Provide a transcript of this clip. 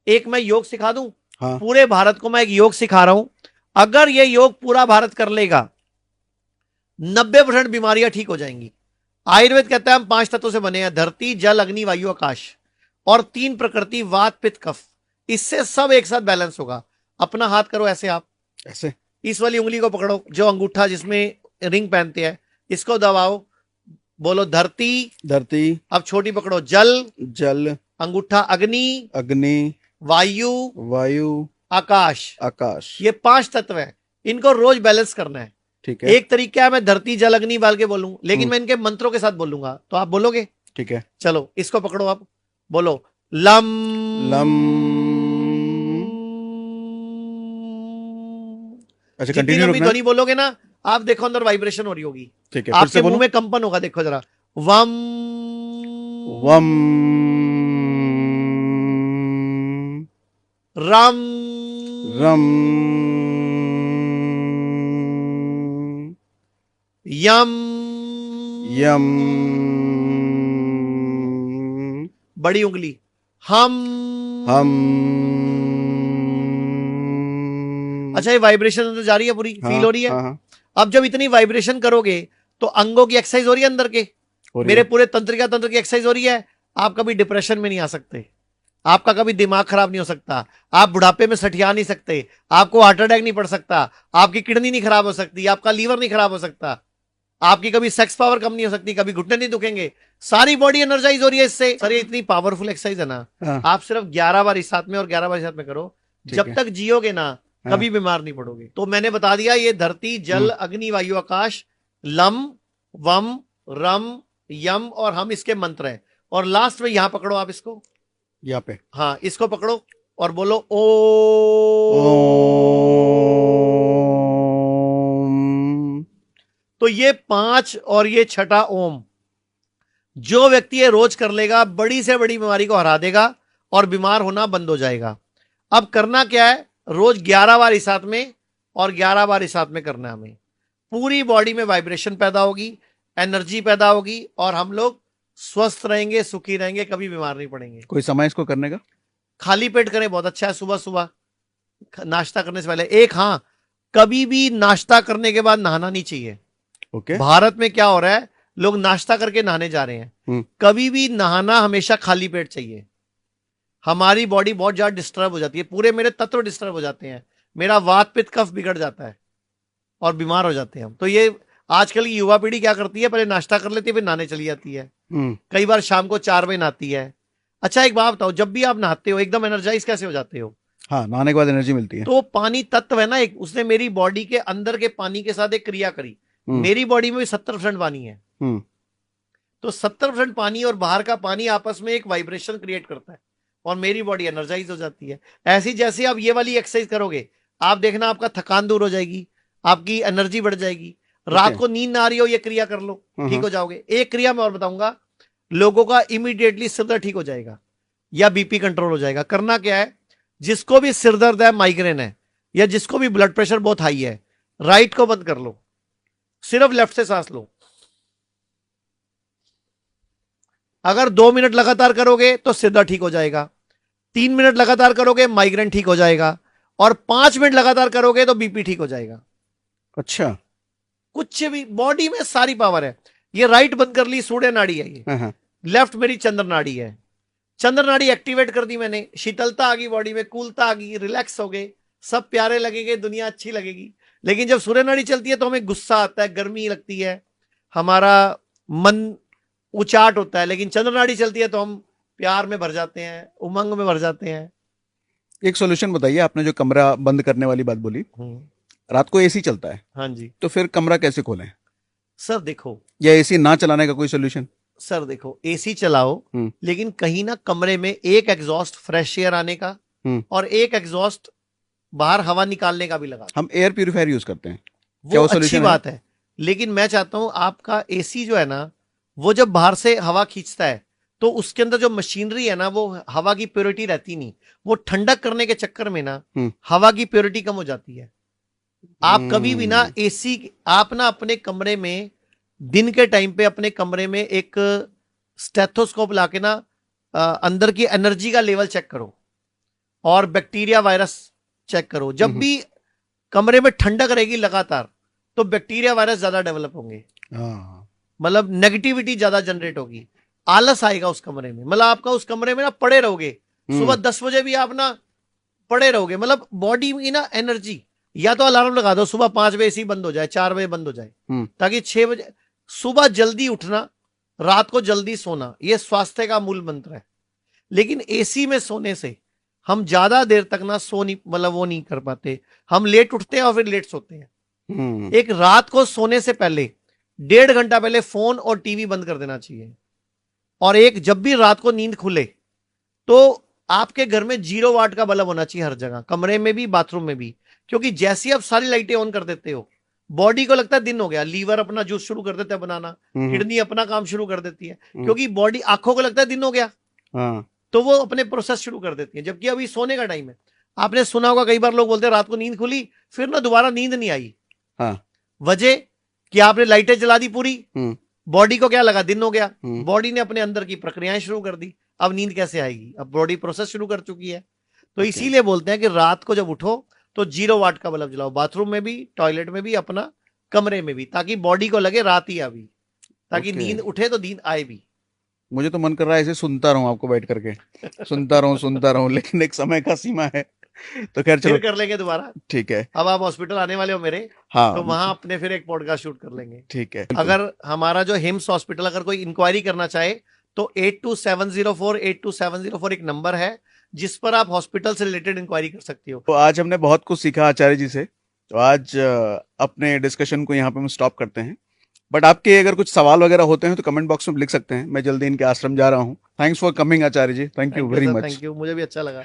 एक मैं योग सिखा दूं, हाँ। पूरे भारत को मैं एक योग सिखा रहा हूं, अगर ये योग पूरा भारत कर लेगा 90% बीमारियां ठीक हो जाएंगी। आयुर्वेद कहता है हम 5 तत्वों से बने हैं, धरती जल अग्नि वायु आकाश, और 3 प्रकृति वात पित्त कफ। इससे सब एक साथ बैलेंस होगा। अपना हाथ करो ऐसे, आप ऐसे? इस वाली उंगली को पकड़ो, जो अंगूठा जिसमें रिंग पहनते हैं, इसको दबाओ, बोलो धरती। धरती। अब छोटी पकड़ो, जल, जल। अंगूठा अग्नि, अग्नि। वायु, वायु। आकाश। आकाश। ये 5 तत्व हैं, इनको रोज बैलेंस करना है। ठीक है। एक तरीका है मैं धरती जल अग्नि बाल के बोलूं, लेकिन हम्म। मैं इनके मंत्रों के साथ बोलूंगा, तो आप बोलोगे? ठीक है। चलो इसको पकड़ो, आप बोलो लम। लम। अच्छा, जितनी कंटिन्यू लंबी रखना है। ध्वनि बोलोगे ना, आप देखो अंदर वाइब्रेशन हो रही होगी। ठीक है, फिर से आपके मुंह बोलो। में कंपन होगा, देखो जरा। वम। वम। रम। रम। यम। यम। बड़ी उंगली हम। हम। अच्छा, ये वाइब्रेशन अंदर जा रही है, पूरी हाँ फील हो रही है। हाँ हाँ। अब जब इतनी वाइब्रेशन करोगे तो अंगों की एक्सरसाइज हो रही है अंदर के, हो रही मेरे है। पूरे तंत्रिका तंत्र की एक्सरसाइज हो रही है। आप कभी डिप्रेशन में नहीं आ सकते, आपका कभी दिमाग खराब नहीं हो सकता, आप बुढ़ापे में सठिया नहीं सकते, आपको हार्ट अटैक नहीं पड़ सकता, आपकी किडनी नहीं खराब हो सकती, आपका लीवर नहीं खराब हो सकता, आपकी कभी सेक्स पावर कम नहीं हो सकती, कभी घुटने नहीं दुखेंगे, सारी बॉडी एनर्जाइज हो रही है इससे। सर ये इतनी पावरफुल एक्सरसाइज है ना, हाँ। आप सिर्फ 11 बार इस हाथ में और 11 बार इस हाथ में करो, ठीक जब है। तक जियोगे ना हाँ। कभी बीमार नहीं पड़ोगे। तो मैंने बता दिया, ये धरती जल अग्नि वायु आकाश, लम, वम, रम, यम और हम इसके मंत्र हैं। और लास्ट में यहां पकड़ो आप इसको, यहाँ पे। हाँ इसको पकड़ो और बोलो ओ। ओम। तो ये 5 और ये छठा ओम, जो व्यक्ति ये रोज कर लेगा बड़ी से बड़ी बीमारी को हरा देगा और बीमार होना बंद हो जाएगा। अब करना क्या है, रोज 11 बार इस हाथ में और 11 बार इस हाथ में करना है हमें। पूरी बॉडी में वाइब्रेशन पैदा होगी, एनर्जी पैदा होगी और हम लोग स्वस्थ रहेंगे, सुखी रहेंगे, कभी बीमार नहीं पड़ेंगे। कोई समय इसको करने का? खाली पेट करें, बहुत अच्छा है, सुबह सुबह नाश्ता करने से पहले। एक हाँ, कभी भी नाश्ता करने के बाद नहाना नहीं चाहिए। ओके। भारत में क्या हो रहा है, लोग नाश्ता करके नहाने जा रहे हैं। कभी भी नहाना हमेशा खाली पेट चाहिए। हमारी बॉडी बहुत ज्यादा डिस्टर्ब हो जाती है, पूरे मेरे तत्व डिस्टर्ब हो जाते हैं, मेरा वात पित्त कफ बिगड़ जाता है और बीमार हो जाते हैं हम। तो ये आजकल की युवा पीढ़ी क्या करती है, पहले नाश्ता कर लेती है फिर नहाने चली जाती है, कई बार शाम को 4 बजे नहाती है। अच्छा एक बात बताओ, जब भी आप नहाते हो एकदम एनर्जाइज कैसे हो जाते हो? हाँ, नहाने के बाद एनर्जी मिलती है। तो पानी तत्व है ना एक, उसने मेरी बॉडी के अंदर के पानी के साथ एक क्रिया करी। मेरी बॉडी में भी 70% पानी है, तो 70% पानी और बाहर का पानी आपस में एक वाइब्रेशन क्रिएट करता है और मेरी बॉडी एनर्जाइज हो जाती है। ऐसी जैसे आप ये वाली एक्सरसाइज करोगे, आप देखना आपका थकान दूर हो जाएगी, आपकी एनर्जी बढ़ जाएगी। रात को नींद ना आ रही हो, ये क्रिया कर लो, ठीक हो जाओगे। एक क्रिया मैं और बताऊंगा, लोगों का इमीडिएटली सिर दर्द ठीक हो जाएगा या बीपी कंट्रोल हो जाएगा। करना क्या है, जिसको भी सिर दर्द है, माइग्रेन है, या जिसको भी ब्लड प्रेशर बहुत हाई है, राइट को बंद कर लो, सिर्फ लेफ्ट से सांस लो। अगर 2 मिनट लगातार करोगे तो सिर दर्द ठीक हो जाएगा, 3 मिनट लगातार करोगे माइग्रेन ठीक हो जाएगा, और 5 मिनट लगातार करोगे तो बीपी ठीक हो जाएगा। अच्छा। कुछ भी, बॉडी में सारी पावर है। ये राइट बंद कर ली, सूर्य नाड़ी है ये, लेफ्ट मेरी चंद्र नाड़ी है। चंद्र नाड़ी एक्टिवेट कर दी मैंने, शीतलता आ गई बॉडी में, कूलता आ गई, रिलैक्स हो गए, सब प्यारे लगेंगे, दुनिया अच्छी लगेगी। लेकिन जब सूर्य नाड़ी चलती है तो हमें गुस्सा आता है, गर्मी लगती है, हमारा मन उचाट होता है। लेकिन चंद्र नाड़ी चलती है तो हम प्यार में भर जाते हैं, उमंग में भर जाते हैं। एक सॉल्यूशन बताइए, आपने जो कमरा बंद करने वाली बात बोली, रात को एसी चलता है, हाँ जी तो फिर कमरा कैसे खोलें? सर देखो, या एसी ना चलाने का कोई सॉल्यूशन? सर देखो, एसी चलाओ, लेकिन कहीं ना कमरे में एक एग्जॉस्ट फ्रेश एयर आने का और एक एग्जॉस्ट बाहर हवा निकालने का भी लगा। हम एयर प्यूरिफायर यूज करते हैं, वो अच्छी बात है, लेकिन मैं चाहता हूं आपका एसी जो है ना, वो जब बाहर से हवा खींचता है तो उसके अंदर जो मशीनरी है ना, वो हवा की प्योरिटी रहती नहीं, वो ठंडक करने के चक्कर में ना हवा की प्योरिटी कम हो जाती है। आप कभी भी ना एसी, आप ना अपने कमरे में दिन के टाइम पे अपने कमरे में एक स्टेथोस्कोप लाके ना अंदर की एनर्जी का लेवल चेक करो, और बैक्टीरिया वायरस चेक करो। जब भी कमरे में ठंडक रहेगी लगातार तो बैक्टीरिया वायरस ज्यादा डेवलप होंगे, मतलब नेगेटिविटी ज्यादा जनरेट होगी, आलस आएगा उस कमरे में, मतलब आपका उस कमरे में ना पड़े रहोगे, सुबह 10 बजे भी आप ना पड़े रहोगे, मतलब बॉडी में ना एनर्जी। या तो अलार्म लगा दो सुबह 5 बजे एसी बंद हो जाए, 4 बजे बंद हो जाए, ताकि 6 बजे सुबह जल्दी उठना, रात को जल्दी सोना, यह स्वास्थ्य का मूल मंत्र है। लेकिन एसी में सोने से हम ज्यादा देर तक ना सो नहीं, मतलब वो नहीं कर पाते, हम लेट उठते हैं और फिर लेट सोते हैं। एक रात को सोने से पहले 1.5 घंटा पहले फोन और टीवी बंद कर देना चाहिए। और एक जब भी रात को नींद खुले तो आपके घर में 0 वाट का बल्ब होना चाहिए हर जगह, कमरे में भी बाथरूम में भी, क्योंकि जैसे आप सारी लाइटें ऑन कर देते हो बॉडी को लगता है दिन हो गया, लीवर अपना जूस शुरू कर देता है बनाना, किडनी अपना काम शुरू कर देती है, क्योंकि बॉडी आंखों को लगता है दिन हो गया, तो वो अपने प्रोसेस शुरू कर देती है, जबकि अभी सोने का टाइम है। आपने सुना होगा कई बार लोग बोलते हैं रात को नींद खुली फिर ना दोबारा नींद नहीं आई। वजह कि आपने लाइटें जला दी पूरी, बॉडी को क्या लगा दिन हो गया, बॉडी ने अपने अंदर की प्रक्रियाएं शुरू कर दी, अब नींद कैसे आएगी, अब बॉडी प्रोसेस शुरू कर चुकी है। तो इसीलिए बोलते हैं कि रात को जब उठो तो 0 वाट का बल्ब जलाओ, बाथरूम में भी, टॉयलेट में भी, अपना कमरे में भी, ताकि बॉडी को लगे रात ही अभी, ताकि नींद उठे तो नींद आए भी। मुझे तो मन कर रहा है ऐसे सुनता रहूं आपको बैठ करके, सुनता रहूं, लेकिन एक समय का सीमा है, तो खैर चलो फिर कर लेंगे दोबारा। ठीक है, अब आप हॉस्पिटल आने वाले हो मेरे, हाँ तो वहां अपने फिर एक पॉडकास्ट शूट कर लेंगे। ठीक है। अगर हमारा जो हिम्स हॉस्पिटल, अगर कोई इंक्वायरी करना चाहे तो 8270482704 एक नंबर है जिस पर आप हॉस्पिटल से रिलेटेड इंक्वायरी कर सकती हो। तो आज हमने बहुत कुछ सीखा आचार्य जी से, तो आज अपने डिस्कशन को यहाँ पे हम स्टॉप करते हैं। बट आपके अगर कुछ सवाल वगैरह होते हैं तो कमेंट बॉक्स में लिख सकते हैं, मैं जल्दी इनके आश्रम जा रहा हूँ। Thanks for coming Acharya ji, thank you very much. Thank you, मुझे भी अच्छा लगा।